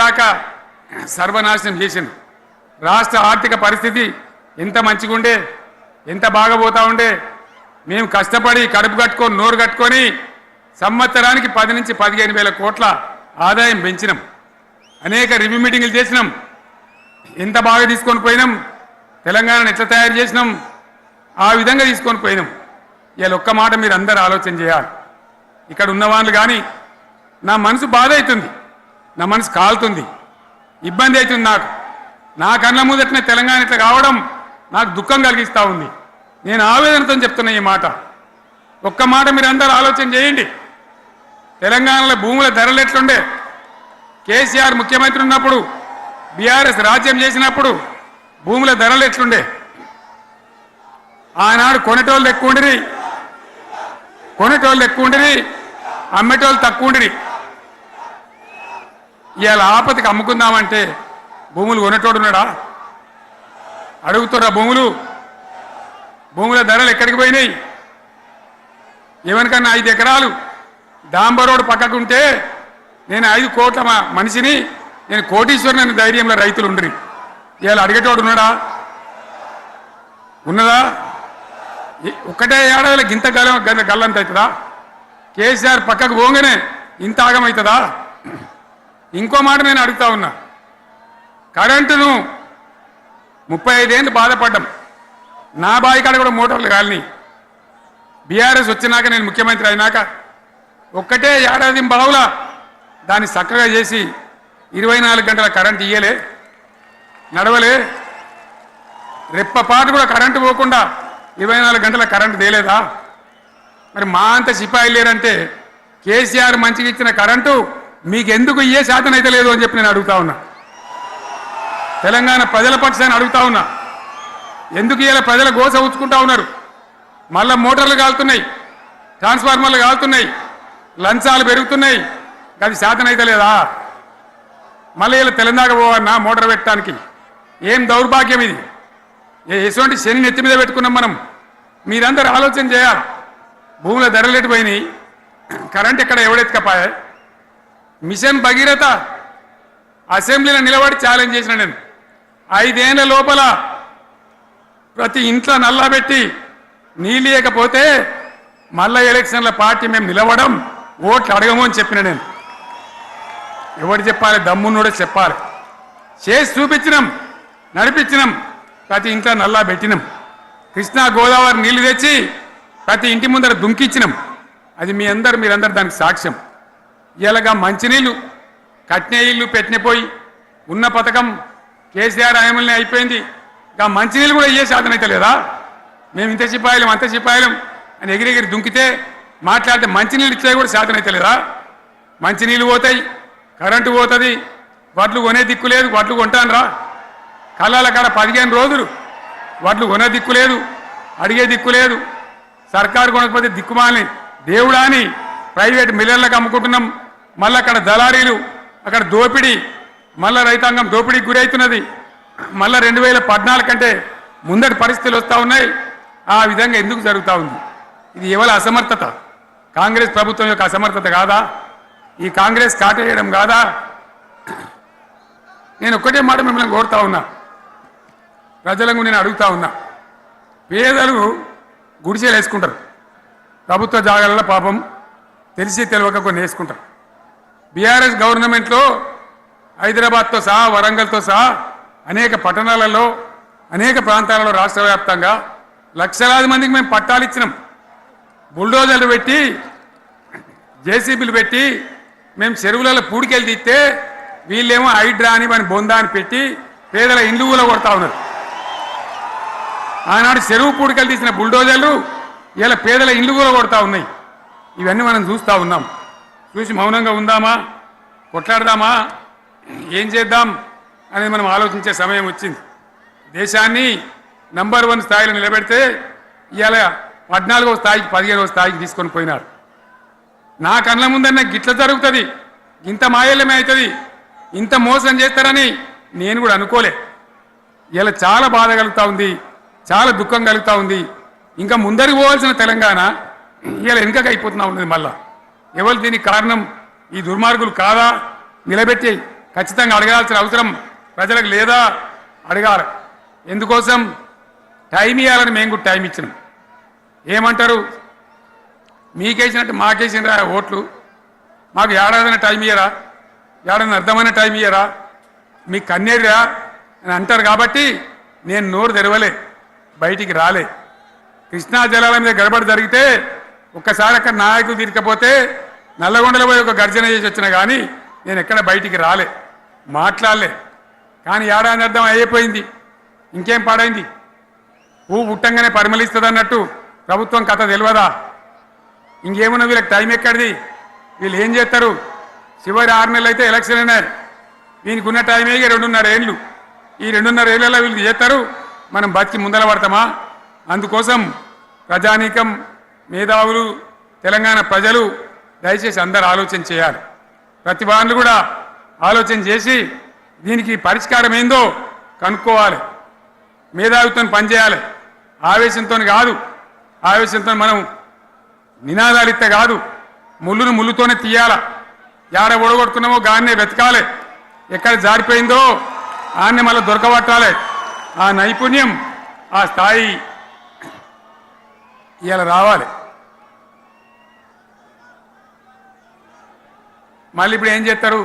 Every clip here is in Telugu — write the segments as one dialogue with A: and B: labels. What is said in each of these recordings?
A: ఇప్పటిదాకా సర్వనాశనం చేసింది. రాష్ట్ర ఆర్థిక పరిస్థితి ఎంత మంచిగుండే, ఎంత బాగా పోతా ఉండే. మేము కష్టపడి కడుపు కట్టుకొని నోరు కట్టుకొని సంవత్సరానికి 10 నుంచి 15 వేల కోట్ల ఆదాయం పెంచినాం. అనేక రివ్యూ మీటింగులు చేసినాం. ఎంత బాగా తీసుకొని పోయినాం, తెలంగాణను ఎట్లా తయారు చేసినాం, ఆ విధంగా తీసుకొని పోయినాం. ఇవాళ ఒక్క మాట మీరు అందరూ ఆలోచన చేయాలి. ఇక్కడ ఉన్న వాళ్ళు కానీ నా మనసు బాధ అవుతుంది, నా మనసు కాలుతుంది, ఇబ్బంది అవుతుంది. నా కళ్ళ ముందటనే తెలంగాణ ఇట్లా కావడం నాకు దుఃఖం కలిగిస్తూ ఉంది. నేను ఆవేదనతో చెప్తున్నా ఈ మాట. ఒక్క మాట మీరు అందరూ ఆలోచన చేయండి. తెలంగాణలో భూముల ధరలు ఎట్లుండే, కేసీఆర్ ముఖ్యమంత్రి ఉన్నప్పుడు, బీఆర్ఎస్ రాజ్యం చేసినప్పుడు భూముల ధరలు ఎట్లుండే? ఆనాడు కొనేటోళ్ళు ఎక్కువ ఉండిరి, అమ్మేటోళ్ళు తక్కువ ఉండిరి. ఇవాళ ఆపదకి అమ్ముకుందామంటే భూములు కొనేటోడు ఉన్నాడా? అడుగుతున్నా భూముల ధరలు ఎక్కడికి పోయినాయి? ఎవరికన్నా 5 ఎకరాలు డాంబర్ రోడ్డు పక్కకుంటే నేను 5 కోట్ల మనిషిని, నేను కోటీశ్వరుని ధైర్యంలో రైతులు ఉండరు. ఇవాళ అడిగేటోడు ఉన్నాడా? ఉన్నదా? ఒక్కటే ఏడాదిలో గింత గల్లంత అవుతుందా? కేసీఆర్ పక్కకు పోగానే ఇంత ఆగమవుతుందా? ఇంకో మాట నేను అడుగుతా ఉన్నా. కరెంటును 35 ఏళ్ళు బాధపడ్డాం. నా బావి కాడ కూడా మోటార్లు కాలిని. బీఆర్ఎస్ వచ్చినాక, నేను ముఖ్యమంత్రి అయినాక ఒక్కటే ఏడాది బావుల దాన్ని చక్కగా చేసి 24 గంటల కరెంటు ఇయ్యలే, నడవలే. రెప్పపాటు కూడా కరెంటు పోకుండా 24 గంటల కరెంటు తేలేదా? మరి మా అంత సిపాయిలు లేరంటే కేసీఆర్ మంచిగా ఇచ్చిన కరెంటు మీకు ఎందుకు ఇయ్యే శాతం అయితే లేదు అని చెప్పి నేను అడుగుతా ఉన్నా. తెలంగాణ ప్రజల పక్షాన్ని అడుగుతా ఉన్నా. ఎందుకు ఇలా ప్రజల గోస ఉంచుకుంటా ఉన్నారు? మళ్ళా మోటార్లు కాలుతున్నాయి, ట్రాన్స్ఫార్మర్లు కాలుతున్నాయి, లంచాలు పెరుగుతున్నాయి. అది శాతం అయితే లేదా? మళ్ళీ ఇలా తెలంగాణ పోవన్నా మోటార్ పెట్టడానికి? ఏం దౌర్భాగ్యం ఇది! ఎటువంటి శని నెత్తి మీద పెట్టుకున్నాం మనం. మీరందరూ ఆలోచన చేయాలి. భూముల ధరలు ఎటుపోయినాయి, కరెంట్ ఎక్కడ ఎవడెత్తుకపోయా? మిషన్ భగీరథ అసెంబ్లీలో నిలబడి ఛాలెంజ్ చేసిన నేను. 5 ఏళ్ల లోపల ప్రతి ఇంట్లో నల్లా పెట్టి నీళ్ళు లేకపోతే మళ్ళా ఎలక్షన్ల పార్టీ మేము నిలవడం, ఓట్లు అడగము అని చెప్పిన నేను. ఎవరు చెప్పాలి? దమ్మున్నోడే చెప్పాలి. చేసి చూపించినాం, నడిపించినాం. ప్రతి ఇంట్లో నల్లా పెట్టినాం. కృష్ణా గోదావరి నీళ్లు తెచ్చి ప్రతి ఇంటి ముందర దుంకిచ్చినాం. అది మీరందరూ దానికి సాక్ష్యం. ఇలాగా మంచినీళ్ళు కట్నే ఇల్లు పెట్టినపోయి ఉన్న పథకం కేసీఆర్ ఆయమల్ని అయిపోయింది. ఇంకా మంచినీళ్ళు కూడా ఇయ్యే సాధన అయితే లేదా? మేము ఇంత సిపాయిలం అంత సిపాయిలం అని ఎగిరెగిరి దుంకితే మాట్లాడితే మంచినీళ్ళు ఇచ్చే కూడా సాధన అయితే లేదా? మంచినీళ్ళు పోతాయి, కరెంటు పోతుంది, వడ్లు కొనే దిక్కు లేదు. వడ్లు కొంటాను రా, కళ్ళాల కాడ 15 రోజులు వడ్లు కొనే దిక్కు లేదు, అడిగే దిక్కు లేదు. సర్కారు కొనకపోతే దిక్కుమాలని దేవుడా అని ప్రైవేట్ మిల్లర్లకు అమ్ముకుంటున్నాం. మళ్ళీ అక్కడ దళారీలు, అక్కడ దోపిడీ, మళ్ళీ రైతాంగం దోపిడీకి గురవుతున్నది. మళ్ళీ 2014 కంటే ముందటి పరిస్థితులు వస్తూ ఉన్నాయి. ఆ విధంగా ఎందుకు జరుగుతూ ఉంది? ఇది ఎవరి అసమర్థత? కాంగ్రెస్ ప్రభుత్వం యొక్క అసమర్థత కాదా? ఈ కాంగ్రెస్ కాటేయడం కాదా? నేను ఒక్కటే మాట మిమ్మల్ని కోరుతా ఉన్నా, ప్రజలకు నేను అడుగుతా ఉన్నా. పేదలు గుడిసెలు వేసుకుంటారు, ప్రభుత్వ జాగాలలో పాపం తెలిసి తెలియక కొన్ని వేసుకుంటారు. బీఆర్ఎస్ గవర్నమెంట్లో హైదరాబాద్తో సహా, వరంగల్తో సహా అనేక పట్టణాలలో, అనేక ప్రాంతాలలో రాష్ట్ర వ్యాప్తంగా లక్షలాది మందికి మేము పట్టాలు ఇచ్చినాం. బుల్డోజర్లు పెట్టి, జేసీబీలు పెట్టి మేము చెరువులలో పూడికెళ్ళి తీస్తే వీళ్ళేమో హైడ్రా అని మన బొందా అని పెట్టి పేదల ఇండ్లు కూడా కొడతా ఉన్నారు. ఆనాడు చెరువు పూడికెళ్ళి తీసిన బుల్డోజర్లు ఇలా పేదల ఇండ్లు కూడా కొడతా ఉన్నాయి. ఇవన్నీ మనం చూస్తూ ఉన్నాం. చూసి మౌనంగా ఉందామా, కొట్లాడదామా, ఏం చేద్దాం అనేది మనం ఆలోచించే సమయం వచ్చింది. దేశాన్ని నంబర్ 1 స్థాయిలో నిలబెడితే ఇవాళ 14వ స్థాయికి 15వ స్థాయికి తీసుకొని పోయినారు. నా కళ్ళ ముందన్న గిట్ల జరుగుతుంది, ఇంత మాయల్యమే అవుతుంది, ఇంత మోసం చేస్తారని నేను కూడా అనుకోలే. ఇలా చాలా బాధ కలుగుతూ ఉంది, చాలా దుఃఖం కలుగుతూ ఉంది. ఇంకా ముందరికి పోవాల్సిన తెలంగాణ ఇలా వెనుకకి అయిపోతున్నా ఉన్నది. మళ్ళా ఎవరు దీనికి కారణం? ఈ దుర్మార్గులు కాదా? నిలబెట్టి ఖచ్చితంగా అడగాల్సిన అవసరం ప్రజలకు లేదా అడగాలి. ఎందుకోసం టైం ఇవ్వాలని మేము కూడా టైం ఇచ్చినాం. ఏమంటారు, మీకేసినట్టు మాకేసినరా ఓట్లు, మాకు ఏడాదైనా టైం ఇయ్యరా, ఏడాది అర్థమైన టైం ఇయ్యరా, మీకు కన్నేరురా అని అంటారు. కాబట్టి నేను నోరు తెరవలే, బయటికి రాలే. కృష్ణా జలాల మీద గడబడి జరిగితే ఒక్కసారి అక్కడ నాయకులు తీరకపోతే నల్లగొండలో పోయి ఒక గర్జన చేసి వచ్చినా కానీ నేను ఎక్కడ బయటికి రాలే, మాట్లాడలే. కానీ ఏడాది అర్థం అయిపోయింది, ఇంకేం పాడైంది. పువ్వు పుట్టంగానే పరిమళిస్తుంది అన్నట్టు ప్రభుత్వం కథ తెలియదా? ఇంకేమున్నా వీళ్ళకి టైం ఎక్కడిది? వీళ్ళు ఏం చేస్తారు? చివరి 6 నెలలు అయితే ఎలక్షన్ అయినాయి. వీనికి ఉన్న టైమే 2.5 ఏళ్ళు. ఈ 2.5 ఏళ్ళలో వీళ్ళు చేస్తారు, మనం బతికి ముందర పడతామా? అందుకోసం ప్రజానీకం, మేధావులు, తెలంగాణ ప్రజలు దయచేసి అందరూ ఆలోచన చేయాలి. ప్రతి వాళ్ళు కూడా ఆలోచన చేసి దీనికి పరిష్కారం ఏందో కనుక్కోవాలి. మేధావితో పనిచేయాలి, ఆవేశంతో కాదు. ఆవేశంతో మనం నినాదాలు ఇస్తే కాదు, ముళ్ళును ముళ్ళుతోనే తీయాల. యాడ ఒడగొట్టుకున్నామో గాన్నే వెతకాలి, ఎక్కడ జారిపోయిందో ఆన్నే మళ్ళీ దొరకబట్టాలి. ఆ నైపుణ్యం, ఆ స్థాయి ఇలా రావాలి. మళ్ళీ ఇప్పుడు ఏం చేస్తారు?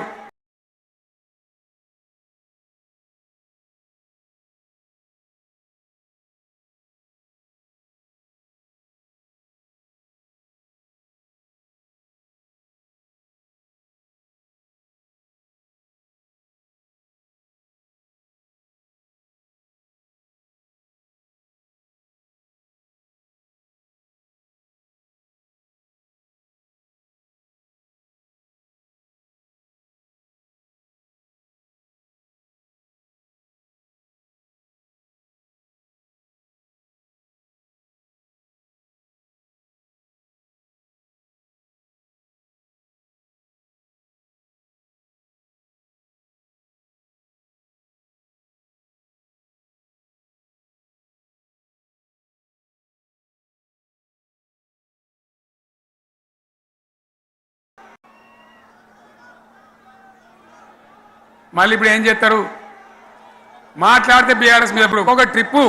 A: మళ్ళీ ఇప్పుడు ఏం చేస్తారు? మాట్లాడితే బీఆర్ఎస్ మీద ఒక ట్రిప్పు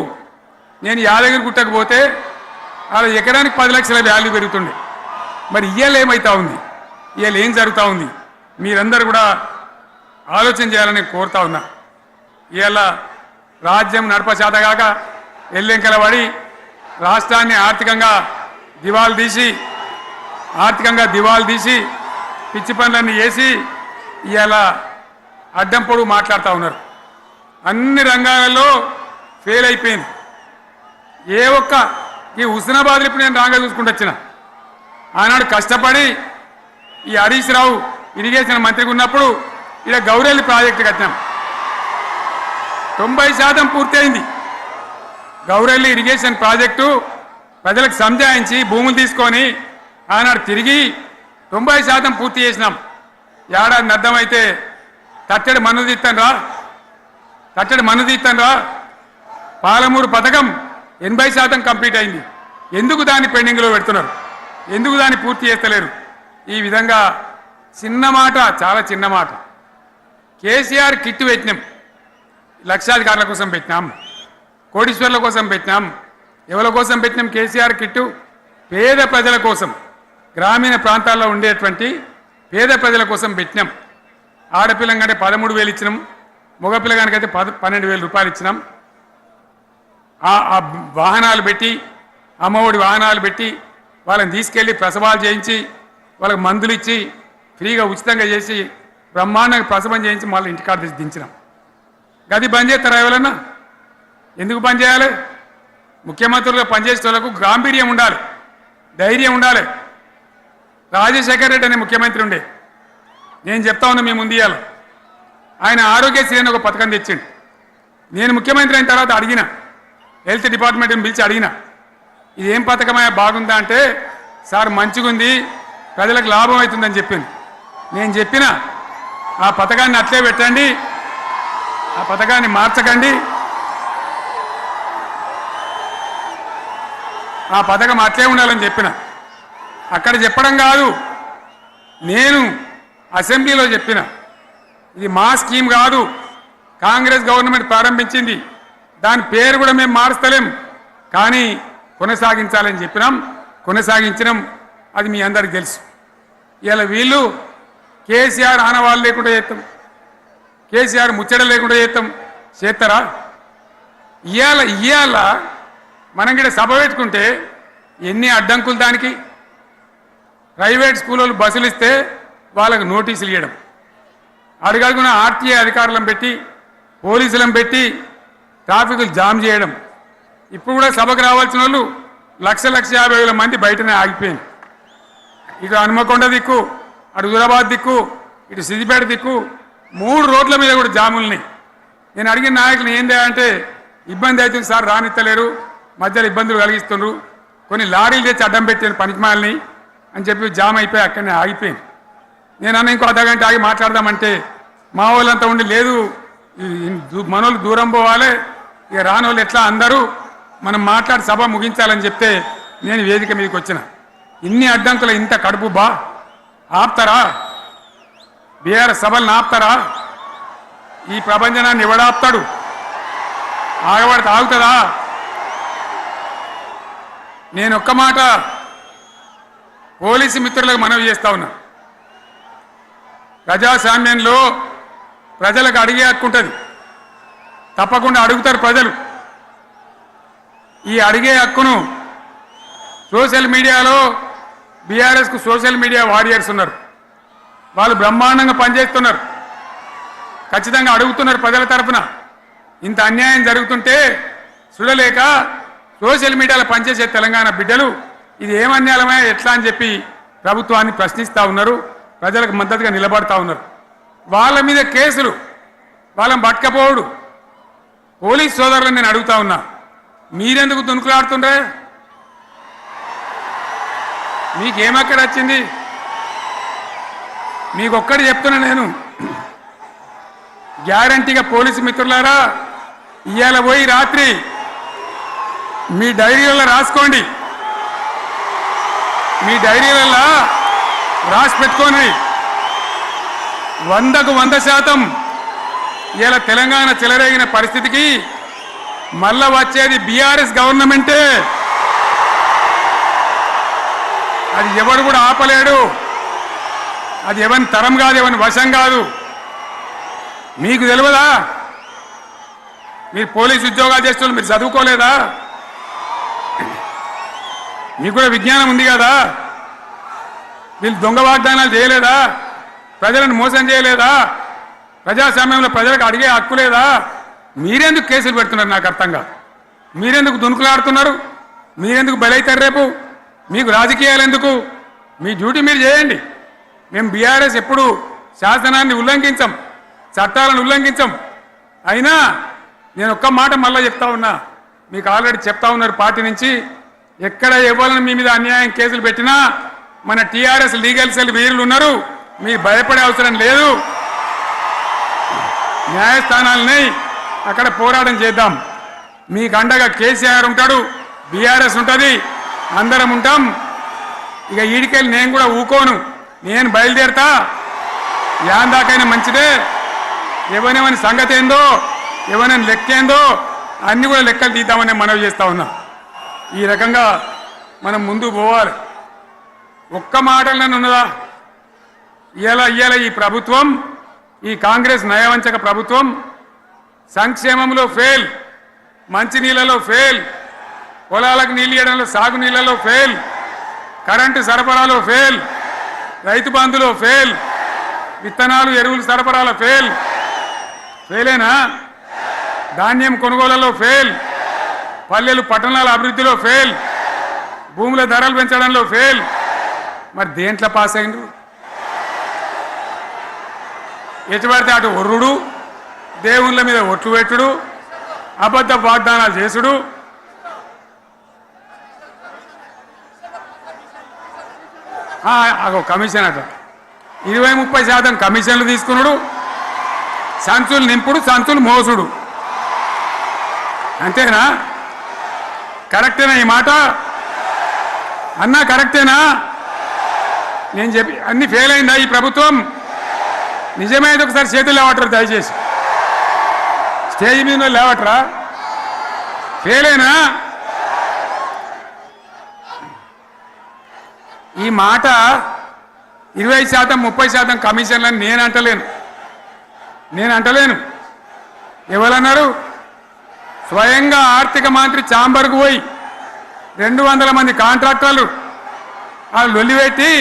A: నేను యాదగిరి గుట్టకు పోతే అలా ఎకరానికి 10 లక్షల వాల్యూ పెరుగుతుండే. మరి ఇవాళ ఏమవుతా ఉంది? ఇవాళ ఏం జరుగుతూ ఉంది? మీరందరూ కూడా ఆలోచన చేయాలని కోరుతా ఉన్నా. ఇవాళ రాజ్యం నడపచేతగాక ఎల్లెంకల పడి రాష్ట్రాన్ని ఆర్థికంగా దివాలు తీసి పిచ్చి పనులన్నీ చేసి ఇవాళ అడ్డం పొడుగు మాట్లాడుతూ ఉన్నారు. అన్ని రంగాలలో ఫెయిల్ అయిపోయింది. ఏ ఒక్క ఈ హుస్నాబాద్లో ఇప్పుడు నేను రాగా చూసుకుంటూ వచ్చిన ఆనాడు కష్టపడి ఈ హరీష్ రావు ఇరిగేషన్ మంత్రిగా ఉన్నప్పుడు ఇలా గౌరెల్లి ప్రాజెక్టు కట్టినాం. 90% పూర్తయింది. గౌరెల్లి ఇరిగేషన్ ప్రాజెక్టు ప్రజలకు సంజాయించి భూములు తీసుకొని ఆనాడు తిరిగి 90% పూర్తి చేసినాం. ఏడాది అర్థమైతే తట్టడి మన్ను తీస్తాను రా. పాలమూరు పథకం 80% కంప్లీట్ అయింది. ఎందుకు దాన్ని పెండింగ్లో పెడుతున్నారు? ఎందుకు దాన్ని పూర్తి చేస్తలేరు? ఈ విధంగా చిన్న మాట, చాలా చిన్న మాట. కేసీఆర్ కిట్టు పెట్టినాం, లక్షాధికారుల కోసం పెట్టినాం, కోటీశ్వర్ల కోసం పెట్టినాం. ఎవరి కోసం పెట్టినాం కేసీఆర్ కిట్టు? పేద ప్రజల కోసం, గ్రామీణ ప్రాంతాల్లో ఉండేటువంటి పేద ప్రజల కోసం పెట్టినాం. ఆడపిల్లంటే 13,000 ఇచ్చినాం, మగపిల్లగానికైతే 12,000 రూపాయలు ఇచ్చినాం. ఆ వాహనాలు పెట్టి, అమ్మఒడి వాహనాలు పెట్టి వాళ్ళని తీసుకెళ్ళి ప్రసవాలు చేయించి వాళ్ళకి మందులు ఇచ్చి ఫ్రీగా ఉచితంగా చేసి బ్రహ్మాండంగా ప్రసవం చేయించి మళ్ళీ ఇంటికాడ దించినాం. గది బంద్ చేస్తారా ఎవరన్నా? ఎందుకు బంద్ చేయాలి? ముఖ్యమంత్రులుగా పనిచేసే వాళ్ళకు గాంభీర్యం ఉండాలి, ధైర్యం ఉండాలి. రాజశేఖర్ రెడ్డి అనే ముఖ్యమంత్రి ఉండే, నేను చెప్తా ఉన్నా మీ ముందు ఇయ్యాల. ఆయన ఆరోగ్యశ్రీ అని ఒక పథకం తెచ్చిండు. నేను ముఖ్యమంత్రి అయిన తర్వాత అడిగిన, హెల్త్ డిపార్ట్మెంట్ని పిలిచి అడిగిన, ఇది ఏం పథకమయ్యా, బాగుందా అంటే, సార్ మంచిగుంది, ప్రజలకు లాభం అవుతుందని చెప్పింది. నేను చెప్పిన ఆ పథకాన్ని అట్లే పెట్టండి, ఆ పథకాన్ని మార్చకండి, ఆ పథకం అట్లే ఉండాలని చెప్పిన. అక్కడ చెప్పడం కాదు, నేను అసెంబ్లీలో చెప్పిన. ఇది మా స్కీమ్ కాదు, కాంగ్రెస్ గవర్నమెంట్ ప్రారంభించింది. దాని పేరు కూడా మేము మారుస్తలేం, కానీ కొనసాగించాలని చెప్పినాం, కొనసాగించినాం. అది మీ అందరికి తెలుసు. ఇలా వీళ్ళు కేసీఆర్ ఆనవాళ్ళు లేకుండా చేస్తాం, కేసీఆర్ ముచ్చట లేకుండా చేస్తారా? ఇవాళ మనం కూడా సభ పెట్టుకుంటే ఎన్ని అడ్డంకులు దానికి. ప్రైవేట్ స్కూల్ వాళ్ళు బస్సులు ఇస్తే వాళ్ళకు నోటీసులు ఇవ్వడం, అడుగడుగున ఆర్టీఏ అధికారులను పెట్టి పోలీసులను పెట్టి ట్రాఫిక్లు జామ్ చేయడం. ఇప్పుడు కూడా సభకు రావాల్సిన వాళ్ళు 1,50,000 మంది బయటనే ఆగిపోయింది. ఇటు హనుమకొండ దిక్కు, అటు హుజరాబాద్ దిక్కు, ఇటు సిద్దిపేట దిక్కు 3 రోడ్ల మీద కూడా జాములున్నాయి. నేను అడిగిన నాయకులు ఏంది అంటే ఇబ్బంది అవుతుంది సార్, రానిత్తలేరు, మధ్యలో ఇబ్బందులు కలిగిస్తున్నారు, కొన్ని లారీలు తెచ్చి అడ్డం పెట్టాను పనికిమాలని అని చెప్పి జామ్ అయిపోయి అక్కడనే ఆగిపోయింది. నేను అన్న ఇంకో అర్ధగంట ఆగి మాట్లాడదామంటే మా వాళ్ళంతా ఉండి లేదు, మనోళ్ళు దూరం పోవాలి, ఇక రానోళ్ళు ఎట్లా అందరూ మనం మాట్లాడి సభ ముగించాలని చెప్తే నేను వేదిక మీదకి వచ్చిన. ఇన్ని అడ్డంకులు ఇంత కడుపు ఆపుతారా? బీఆర్ఎస్ సభలను ఆపుతారా? ఈ ప్రపంచనాన్ని ఎవడాపుతాడు? ఆగబడితే ఆగుతుందా? నేను ఒక్క మాట పోలీసు మిత్రులకు మనవి చేస్తా ఉన్నా. ప్రజాస్వామ్యంలో ప్రజలకు అడిగే హక్కు ఉంటుంది, తప్పకుండా అడుగుతారు ప్రజలు. ఈ అడిగే హక్కును సోషల్ మీడియాలో బీఆర్ఎస్కు సోషల్ మీడియా వారియర్స్ ఉన్నారు, వాళ్ళు బ్రహ్మాండంగా పనిచేస్తున్నారు, ఖచ్చితంగా అడుగుతున్నారు ప్రజల తరఫున. ఇంత అన్యాయం జరుగుతుంటే చూడలేక సోషల్ మీడియాలో పనిచేసే తెలంగాణ బిడ్డలు ఇది ఏమన్యాయమే ఎట్లా అని చెప్పి ప్రభుత్వాన్ని ప్రశ్నిస్తూ ఉన్నారు, ప్రజలకు మద్దతుగా నిలబడతా ఉన్నారు. వాళ్ళ మీద కేసులు, వాళ్ళని పట్టుకపోవడు. పోలీస్ సోదరులను నేను అడుగుతా ఉన్నా, మీరెందుకు దునుకులాడుతుండ్రే? మీకేమక్కడ వచ్చింది? మీకొక్కటి చెప్తున్నా నేను, గ్యారంటీగా పోలీసు మిత్రులారా, ఇవాళ పోయి రాత్రి మీ డైరీలలో రాసుకోండి, మీ డైరీలలో రాసి పెట్టుకోండి. 100కు 100% ఇలా తెలంగాణ చెలరేగిన పరిస్థితికి మళ్ళా వచ్చేది బీఆర్ఎస్ గవర్నమెంటే. అది ఎవడు కూడా ఆపలేడు, అది ఎవరి తరం కాదు, ఎవరి వశం కాదు. మీకు తెలియదా? మీరు పోలీసు ఉద్యోగాలు చేస్తున్నారు, మీరు చదువుకోలేదా? మీకు కూడా విజ్ఞానం ఉంది కదా? వీళ్ళు దొంగ వాగ్దానాలు చేయలేదా? ప్రజలను మోసం చేయలేదా? ప్రజాస్వామ్యంలో ప్రజలకు అడిగే హక్కు లేదా? మీరెందుకు కేసులు పెడుతున్నారు? నాకు అర్థం కాదు. మీరెందుకు దునుకులాడుతున్నారు? మీరెందుకు బలైతారు? రేపు మీకు రాజకీయాలు ఎందుకు? మీ డ్యూటీ మీరు చేయండి. మేము బీఆర్ఎస్ ఎప్పుడు శాసనాన్ని ఉల్లంఘించాం, చట్టాలను ఉల్లంఘించాం. అయినా నేను ఒక్క మాట మళ్ళీ చెప్తా ఉన్నా, మీకు ఆల్రెడీ చెప్తా ఉన్నారు పార్టీ నుంచి, ఎక్కడ ఎవరిని మీ మీద అన్యాయం కేసులు పెట్టినా మన టీఆర్ఎస్ లీగల్ సెల్ వీరులు ఉన్నారు, మీరు భయపడే అవసరం లేదు. న్యాయస్థానాలని అక్కడ పోరాటం చేద్దాం. మీకు అండగా కేసీఆర్ ఉంటాడు, బీఆర్ఎస్ ఉంటుంది, అందరం ఉంటాం. ఇక ఈడికెళ్ళి నేను కూడా ఊకోను, నేను బయలుదేరుతా. యాందాకైనా మంచిదే. ఎవరెవరి సంగతి ఏందో, ఎవరైనా లెక్కేందో అన్ని కూడా లెక్కలు తీద్దామని మనవి చేస్తా ఉన్నా. ఈ రకంగా మనం ముందుకు పోవాలి. ఒక్క మాటలను ఉన్నదా? ఇవాళ ఈ ప్రభుత్వం, ఈ కాంగ్రెస్ నయవంచక ప్రభుత్వం సంక్షేమంలో ఫెయిల్, మంచినీళ్ళలో ఫెయిల్, పొలాలకు నీళ్ళు ఇవ్వడంలో, సాగునీళ్ళలో ఫెయిల్, కరెంటు సరఫరాలో ఫెయిల్, రైతు బంధులో ఫెయిల్, విత్తనాలు ఎరువులు సరఫరాలో ఫెయిలేనా? ధాన్యం కొనుగోళ్లలో ఫెయిల్, పల్లెలు పట్టణాల అభివృద్ధిలో ఫెయిల్, భూముల ధరలు పెంచడంలో ఫెయిల్. మరి దేంట్లో పాస్ అయిండు? ఎటుపడితే అటు ఒర్రుడు, దేవుళ్ళ మీద ఒట్లు పెట్టుడు, అబద్ధ వాగ్దానాలు చేసుడు. కమిషన్ అట 20-30% కమిషన్లు తీసుకున్నాడు, సంచులు నింపుడు, సంచులు మోసుడు. అంతేనా? కరెక్టేనా ఈ మాట? అన్నా కరెక్టేనా? నేను చెప్పి అన్ని ఫెయిల్ అయిందా ఈ ప్రభుత్వం? నిజమైతే ఒకసారి చేతులు లేవట్రా దయచేసి. స్టేజ్ మీద లేవట్రా. ఫెయిలేనా? ఈ మాట 20% 30% కమిషన్లని నేను అంటలేను. ఎవరన్నారు? స్వయంగా ఆర్థిక మంత్రి ఛాంబర్కు పోయి 200 మంది కాంట్రాక్టర్లు వాళ్ళు లొల్లిపెట్టి